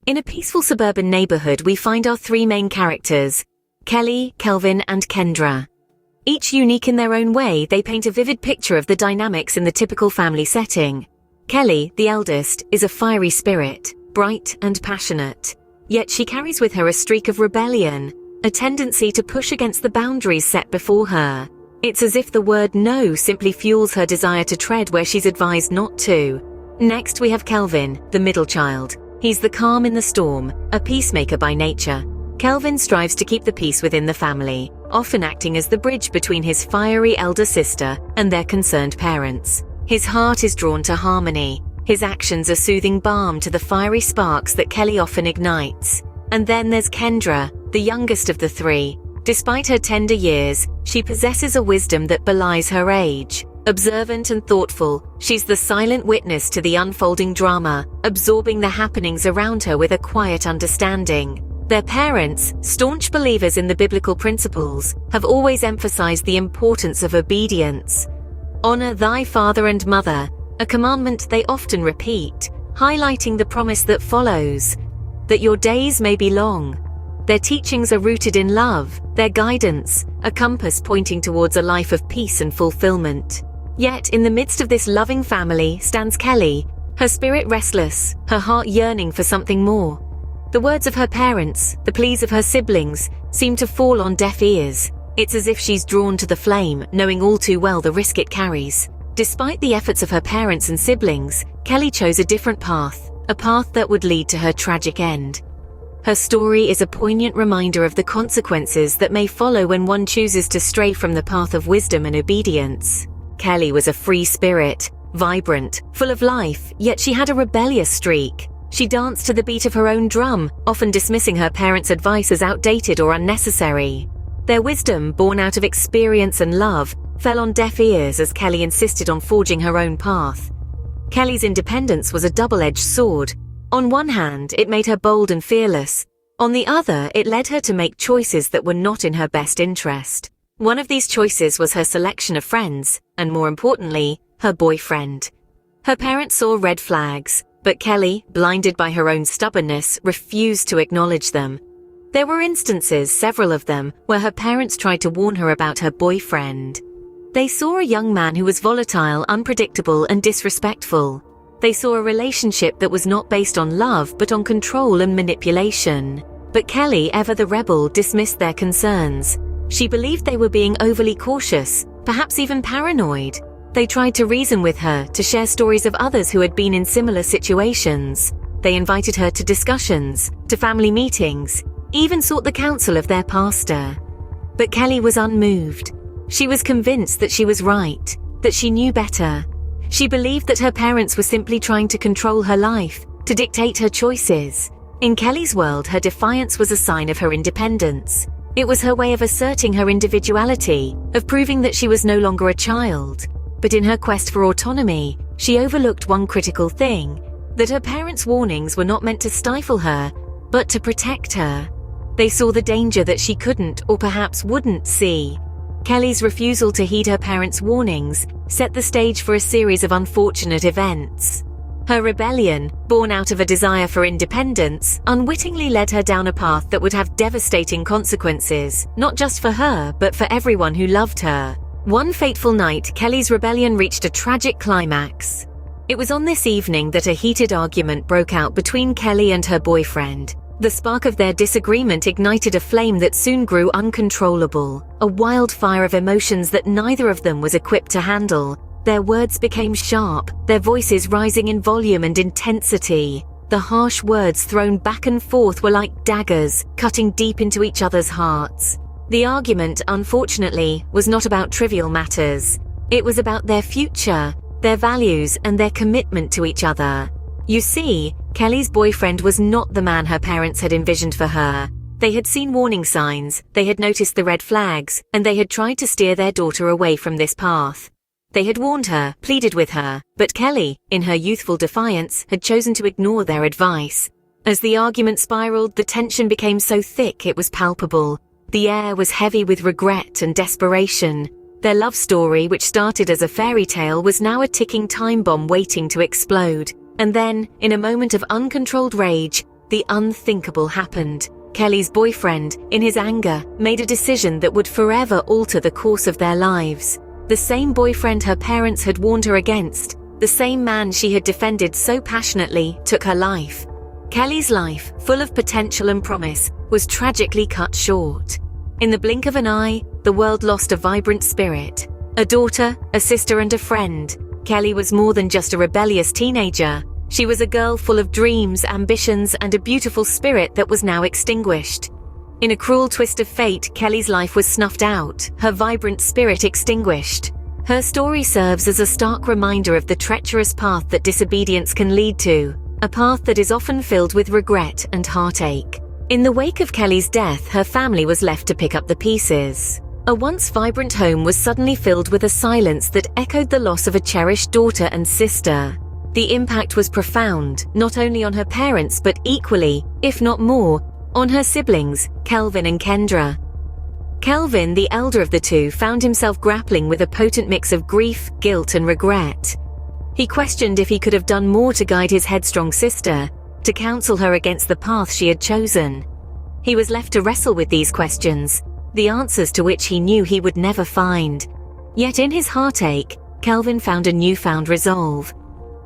In a peaceful suburban neighborhood, we find our three main characters, Kelly, Kelvin, and Kendra. Each unique in their own way, they paint a vivid picture of the dynamics in the typical family setting. Kelly, the eldest, is a fiery spirit, bright and passionate. Yet she carries with her a streak of rebellion, a tendency to push against the boundaries set before her. It's as if the word no simply fuels her desire to tread where she's advised not to. Next we have Kelvin, the middle child. He's the calm in the storm, a peacemaker by nature. Kelvin strives to keep the peace within the family, often acting as the bridge between his fiery elder sister and their concerned parents. His heart is drawn to harmony. His actions are soothing balm to the fiery sparks that Kelly often ignites. And then there's Kendra, the youngest of the three. Despite her tender years, she possesses a wisdom that belies her age. Observant and thoughtful, she's the silent witness to the unfolding drama, absorbing the happenings around her with a quiet understanding. Their parents, staunch believers in the biblical principles, have always emphasized the importance of obedience. Honor thy father and mother, a commandment they often repeat, highlighting the promise that follows, that your days may be long. Their teachings are rooted in love, their guidance, a compass pointing towards a life of peace and fulfillment. Yet, in the midst of this loving family stands Kelly, her spirit restless, her heart yearning for something more. The words of her parents, the pleas of her siblings, seem to fall on deaf ears. It's as if she's drawn to the flame, knowing all too well the risk it carries. Despite the efforts of her parents and siblings, Kelly chose a different path, a path that would lead to her tragic end. Her story is a poignant reminder of the consequences that may follow when one chooses to stray from the path of wisdom and obedience. Kelly was a free spirit, vibrant, full of life, yet she had a rebellious streak. She danced to the beat of her own drum, often dismissing her parents' advice as outdated or unnecessary. Their wisdom, born out of experience and love, fell on deaf ears as Kelly insisted on forging her own path. Kelly's independence was a double-edged sword. On one hand, it made her bold and fearless. On the other, it led her to make choices that were not in her best interest. One of these choices was her selection of friends, and more importantly, her boyfriend. Her parents saw red flags, but Kelly, blinded by her own stubbornness, refused to acknowledge them. There were instances, several of them, where her parents tried to warn her about her boyfriend. They saw a young man who was volatile, unpredictable, and disrespectful. They saw a relationship that was not based on love but on control and manipulation. But Kelly, ever the rebel, dismissed their concerns. She believed they were being overly cautious, perhaps even paranoid. They tried to reason with her, to share stories of others who had been in similar situations. They invited her to discussions, to family meetings, even sought the counsel of their pastor. But Kelly was unmoved. She was convinced that she was right, that she knew better. She believed that her parents were simply trying to control her life, to dictate her choices. In Kelly's world, her defiance was a sign of her independence. It was her way of asserting her individuality, of proving that she was no longer a child. But in her quest for autonomy, she overlooked one critical thing, that her parents' warnings were not meant to stifle her, but to protect her. They saw the danger that she couldn't, or perhaps wouldn't, see. Kelly's refusal to heed her parents' warnings set the stage for a series of unfortunate events. Her rebellion, born out of a desire for independence, unwittingly led her down a path that would have devastating consequences, not just for her, but for everyone who loved her. One fateful night, Kelly's rebellion reached a tragic climax. It was on this evening that a heated argument broke out between Kelly and her boyfriend. The spark of their disagreement ignited a flame that soon grew uncontrollable, a wildfire of emotions that neither of them was equipped to handle. Their words became sharp, their voices rising in volume and intensity. The harsh words thrown back and forth were like daggers, cutting deep into each other's hearts. The argument, unfortunately, was not about trivial matters. It was about their future, their values, and their commitment to each other. You see, Kelly's boyfriend was not the man her parents had envisioned for her. They had seen warning signs, they had noticed the red flags, and they had tried to steer their daughter away from this path. They had warned her, pleaded with her, but Kelly, in her youthful defiance, had chosen to ignore their advice. As the argument spiraled, the tension became so thick it was palpable. The air was heavy with regret and desperation. Their love story, which started as a fairy tale, was now a ticking time bomb waiting to explode. And then, in a moment of uncontrolled rage, the unthinkable happened. Kelly's boyfriend, in his anger, made a decision that would forever alter the course of their lives. The same boyfriend her parents had warned her against, the same man she had defended so passionately, took her life. Kelly's life, full of potential and promise, was tragically cut short. In the blink of an eye, the world lost a vibrant spirit. A daughter, a sister and a friend. Kelly was more than just a rebellious teenager. She was a girl full of dreams, ambitions, and a beautiful spirit that was now extinguished. In a cruel twist of fate, Kelly's life was snuffed out, her vibrant spirit extinguished. Her story serves as a stark reminder of the treacherous path that disobedience can lead to, a path that is often filled with regret and heartache. In the wake of Kelly's death, her family was left to pick up the pieces. A once vibrant home was suddenly filled with a silence that echoed the loss of a cherished daughter and sister. The impact was profound, not only on her parents but equally, if not more, on her siblings, Kelvin and Kendra. Kelvin, the elder of the two, found himself grappling with a potent mix of grief, guilt and regret. He questioned if he could have done more to guide his headstrong sister, to counsel her against the path she had chosen. He was left to wrestle with these questions, the answers to which he knew he would never find. Yet in his heartache, Kelvin found a newfound resolve.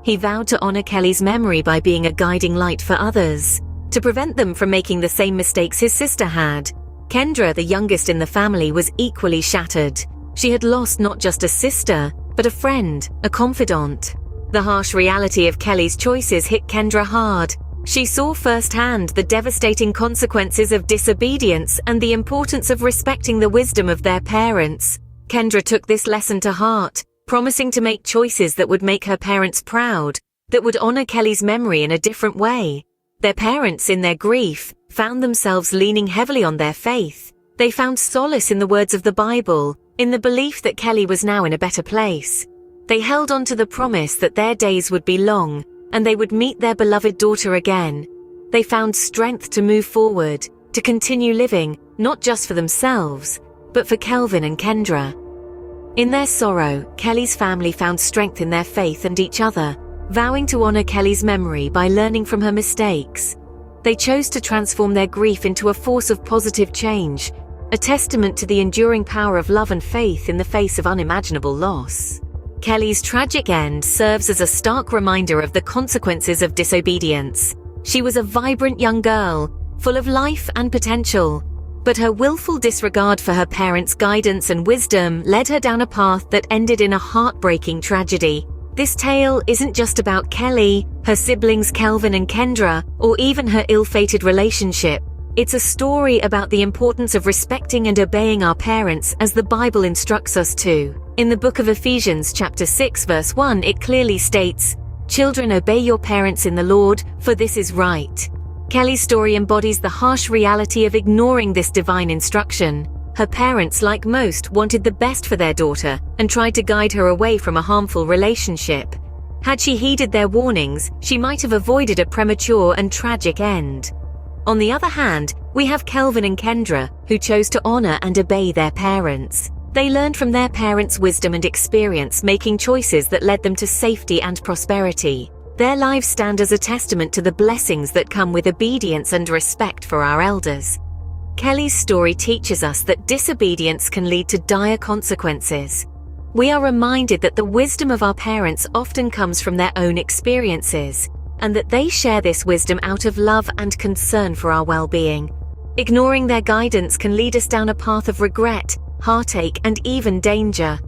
He vowed to honor Kelly's memory by being a guiding light for others, to prevent them from making the same mistakes his sister had. Kendra, the youngest in the family, was equally shattered. She had lost not just a sister, but a friend, a confidant. The harsh reality of Kelly's choices hit Kendra hard. She saw firsthand the devastating consequences of disobedience and the importance of respecting the wisdom of their parents. Kendra took this lesson to heart, promising to make choices that would make her parents proud, that would honor Kelly's memory in a different way. Their parents, in their grief, found themselves leaning heavily on their faith. They found solace in the words of the Bible, in the belief that Kelly was now in a better place. They held on to the promise that their days would be long, and they would meet their beloved daughter again. They found strength to move forward, to continue living, not just for themselves, but for Kelvin and Kendra. In their sorrow, Kelly's family found strength in their faith and each other, vowing to honor Kelly's memory by learning from her mistakes. They chose to transform their grief into a force of positive change, a testament to the enduring power of love and faith in the face of unimaginable loss. Kelly's tragic end serves as a stark reminder of the consequences of disobedience. She was a vibrant young girl, full of life and potential, but her willful disregard for her parents' guidance and wisdom led her down a path that ended in a heartbreaking tragedy. This tale isn't just about Kelly, her siblings Kelvin and Kendra, or even her ill-fated relationship. It's a story about the importance of respecting and obeying our parents as the Bible instructs us to. In the book of Ephesians chapter 6 verse 1, it clearly states, "Children, obey your parents in the Lord, for this is right." Kelly's story embodies the harsh reality of ignoring this divine instruction. Her parents, like most, wanted the best for their daughter and tried to guide her away from a harmful relationship. Had she heeded their warnings, she might have avoided a premature and tragic end. On the other hand, we have Kelvin and Kendra, who chose to honor and obey their parents. They learned from their parents' wisdom and experience, making choices that led them to safety and prosperity. Their lives stand as a testament to the blessings that come with obedience and respect for our elders. Kelly's story teaches us that disobedience can lead to dire consequences. We are reminded that the wisdom of our parents often comes from their own experiences, and that they share this wisdom out of love and concern for our well-being. Ignoring their guidance can lead us down a path of regret, heartache, and even danger.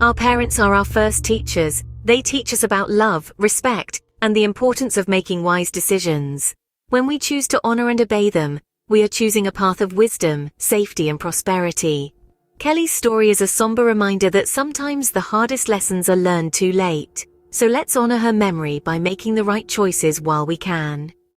Our parents are our first teachers. They teach us about love, respect, and the importance of making wise decisions. When we choose to honor and obey them, we are choosing a path of wisdom, safety, and prosperity. Kelly's story is a somber reminder that sometimes the hardest lessons are learned too late. So let's honor her memory by making the right choices while we can.